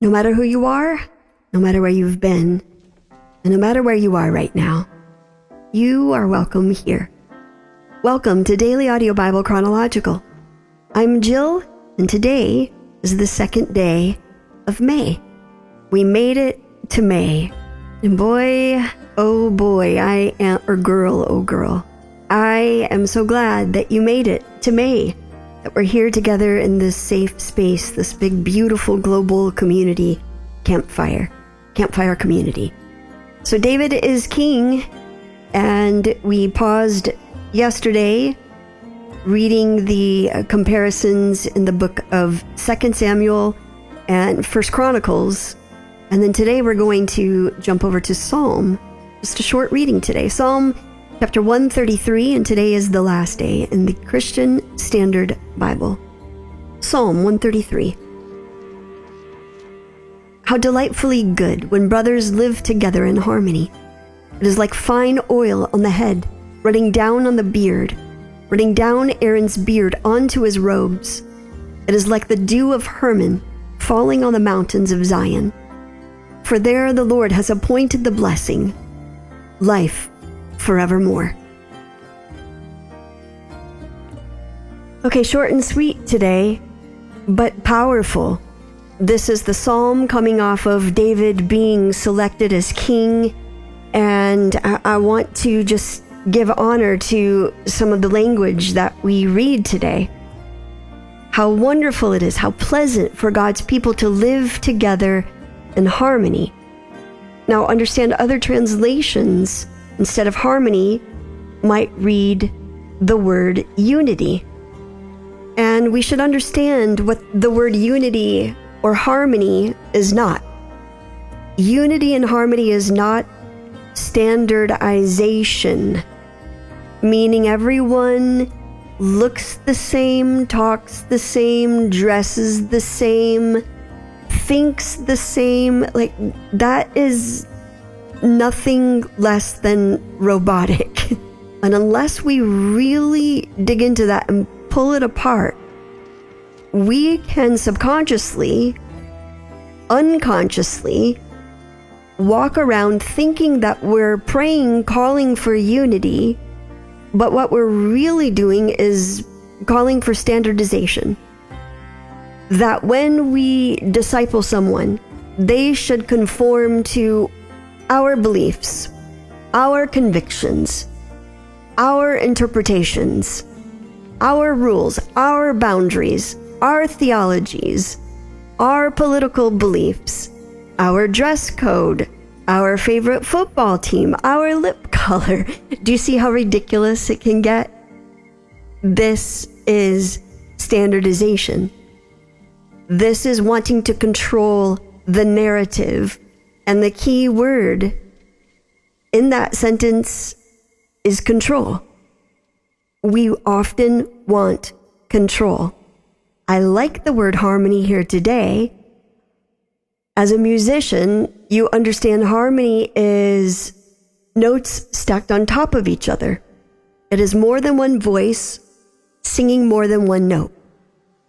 No matter who you are, no matter where you've been, and no matter where you are right now, you are welcome here. Welcome to Daily Audio Bible Chronological. I'm Jill, and today is the second day of May. We made it to May. And boy, oh girl, I am so glad that you made it to May, that we're here together in this safe space, this big, beautiful global community, campfire community. So David is king, and we paused yesterday reading the comparisons in the book of 2 Samuel and 1 Chronicles. And then today we're going to jump over to Psalm, just a short reading today. Psalm chapter 133, and today is the last day in the Christian Standard Bible. Psalm 133. How delightfully good when brothers live together in harmony. It is like fine oil on the head, running down on the beard, running down Aaron's beard onto his robes. It is like the dew of Hermon falling on the mountains of Zion. For there the Lord has appointed the blessing, life forevermore. Okay, short and sweet today, but powerful. This is the psalm coming off of David being selected as king, and I want to just give honor to some of the language that we read today. How wonderful it is, how pleasant for God's people to live together in harmony. Now understand, other translations instead of harmony might read the word unity. And we should understand what the word unity or harmony is not. Unity and harmony is not standardization, meaning everyone looks the same, talks the same, dresses the same, thinks the same. Like, that is nothing less than robotic. And unless we really dig into that and pull it apart, we can subconsciously, unconsciously walk around thinking that we're praying, calling for unity, but what we're really doing is calling for standardization. That when we disciple someone, they should conform to our beliefs, our convictions, our interpretations, our rules, our boundaries, our theologies, our political beliefs, our dress code, our favorite football team, our lip color. Do you see how ridiculous it can get? This is standardization. This is wanting to control the narrative. And the key word in that sentence is control. We often want control. I like the word harmony here today. As a musician, you understand harmony is notes stacked on top of each other. It is more than one voice singing more than one note.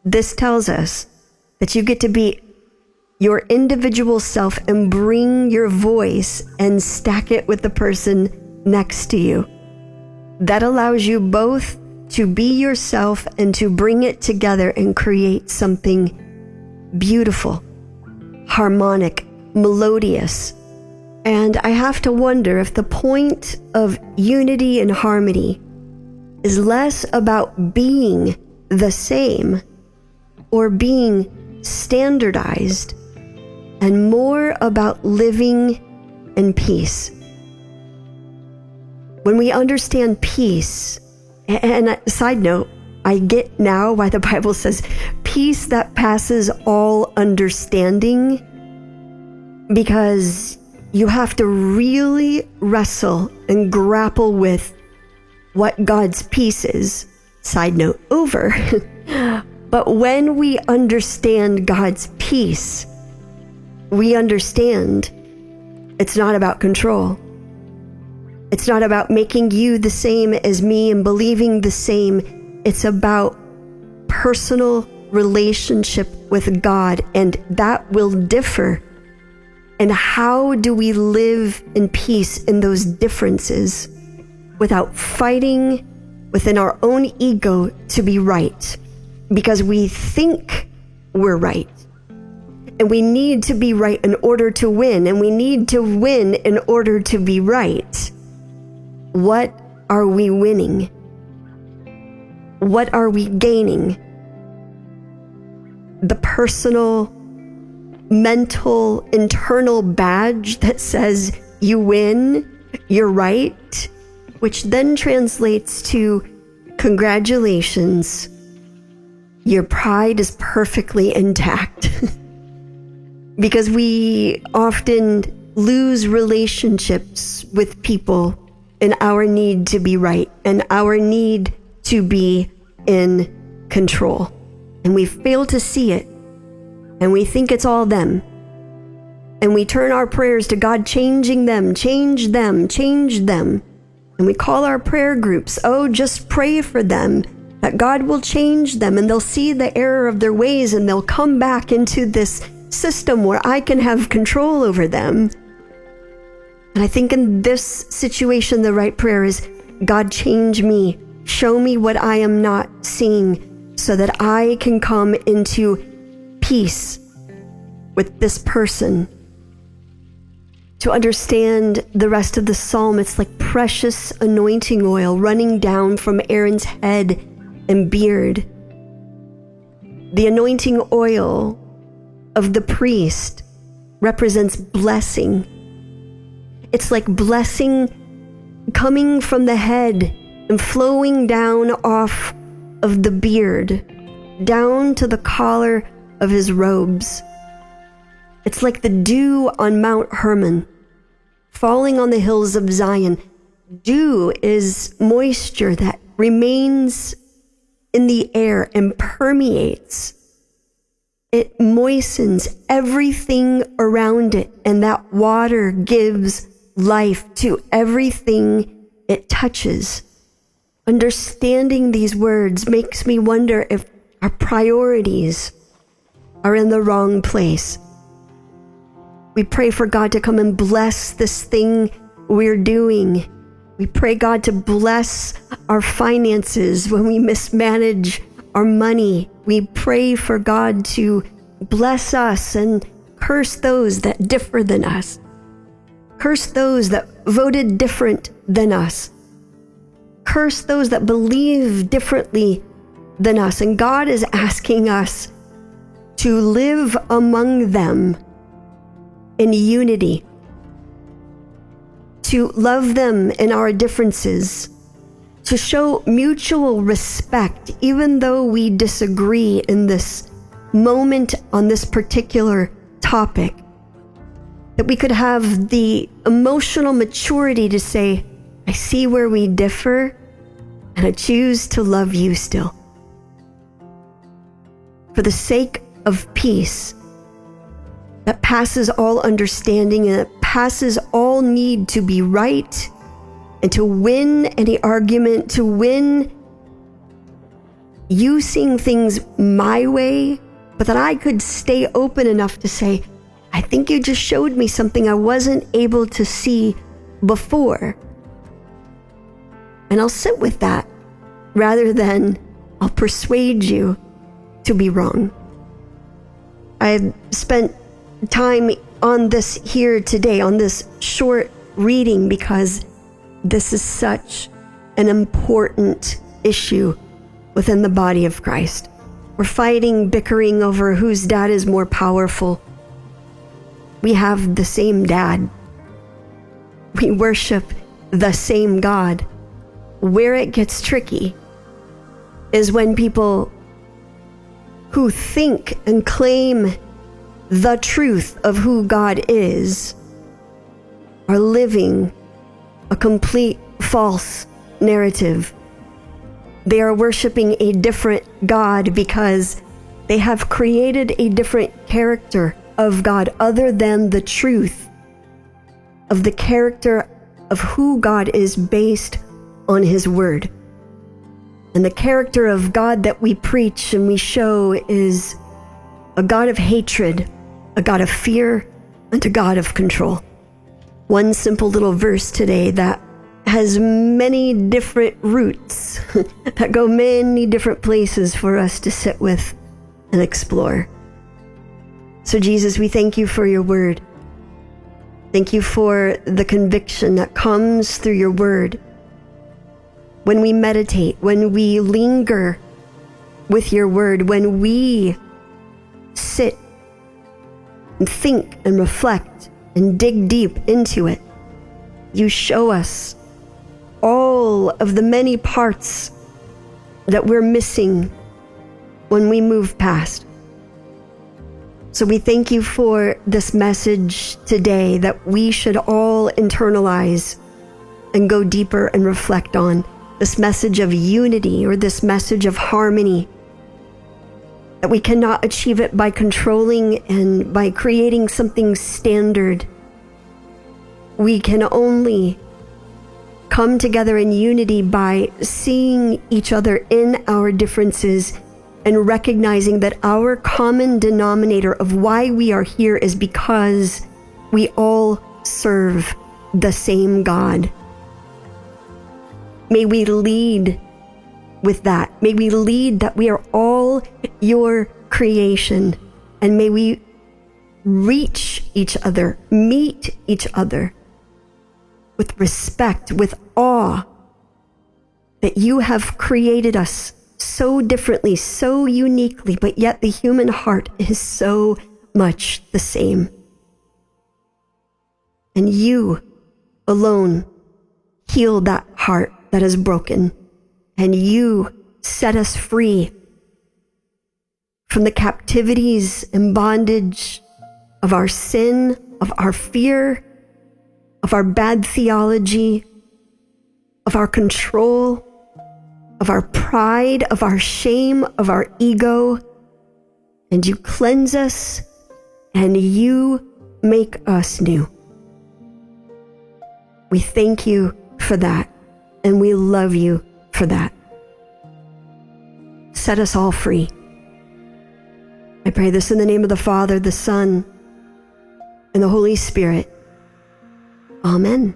This tells us that you get to be your individual self and bring your voice and stack it with the person next to you. That allows you both to be yourself and to bring it together and create something beautiful, harmonic, melodious. And I have to wonder if the point of unity and harmony is less about being the same or being standardized and more about living in peace. When we understand peace, and side note, I get now why the Bible says peace that passes all understanding, because you have to really wrestle and grapple with what God's peace is. Side note over. But when we understand God's peace, we understand it's not about control. It's not about making you the same as me and believing the same. It's about personal relationship with God, and that will differ. And how do we live in peace in those differences without fighting within our own ego to be right? Because we think we're right. And we need to be right in order to win. And we need to win in order to be right. What are we winning? What are we gaining? The personal, mental, internal badge that says you win, you're right, which then translates to congratulations, your pride is perfectly intact. Because we often lose relationships with people in our need to be right and our need to be in control. And we fail to see it. And we think it's all them. And we turn our prayers to God, changing them, change them, change them. And we call our prayer groups, oh, just pray for them, that God will change them and they'll see the error of their ways and they'll come back into this system where I can have control over them. And I think in this situation, the right prayer is, God, change me. Show me what I am not seeing so that I can come into peace with this person. To understand the rest of the psalm, it's like precious anointing oil running down from Aaron's head and beard. The anointing oil of the priest represents blessing. It's like blessing coming from the head and flowing down off of the beard, down to the collar of his robes. It's like the dew on Mount Hermon, falling on the hills of Zion. Dew is moisture that remains in the air and permeates. It moistens everything around it, and that water gives life to everything it touches. Understanding these words makes me wonder if our priorities are in the wrong place. We pray for God to come and bless this thing we're doing. We pray God to bless our finances when we mismanage our money. We pray for God to bless us and curse those that differ than us. Curse those that voted different than us. Curse those that believe differently than us. And God is asking us to live among them in unity, to love them in our differences, to show mutual respect, even though we disagree in this moment on this particular topic, that we could have the emotional maturity to say, I see where we differ, and I choose to love you still. For the sake of peace that passes all understanding and that passes all need to be right and to win any argument, to win you seeing things my way, but that I could stay open enough to say, I think you just showed me something I wasn't able to see before. And I'll sit with that rather than I'll persuade you to be wrong. I've spent time on this here today, on this short reading, because this is such an important issue within the body of Christ. We're fighting, bickering over whose dad is more powerful. We have the same dad. We worship the same God. Where it gets tricky is when people who think and claim the truth of who God is are living a complete false narrative. They are worshiping a different God because they have created a different character of God other than the truth of the character of who God is based on his word. And the character of God that we preach and we show is a God of hatred, a God of fear, and a God of control. One simple little verse today that has many different roots that go many different places for us to sit with and explore. So Jesus, we thank you for your word. Thank you for the conviction that comes through your word. When we meditate, when we linger with your word, when we sit and think and reflect and dig deep into it, you show us all of the many parts that we're missing when we move past. So we thank you for this message today that we should all internalize and go deeper and reflect on. This message of unity, or this message of harmony, that we cannot achieve it by controlling and by creating something standard. We can only come together in unity by seeing each other in our differences and recognizing that our common denominator of why we are here is because we all serve the same God. May we lead with that. May we lead that we are all your creation, and may we reach each other, meet each other with respect, with awe, that you have created us so differently, so uniquely, but yet the human heart is so much the same. And you alone heal that heart that is broken, and you set us free from the captivities and bondage of our sin, of our fear, of our bad theology, of our control, of our pride, of our shame, of our ego. And you cleanse us and you make us new. We thank you for that, and we love you for that. Set us all free. I pray this in the name of the Father, the Son, and the Holy Spirit. Amen.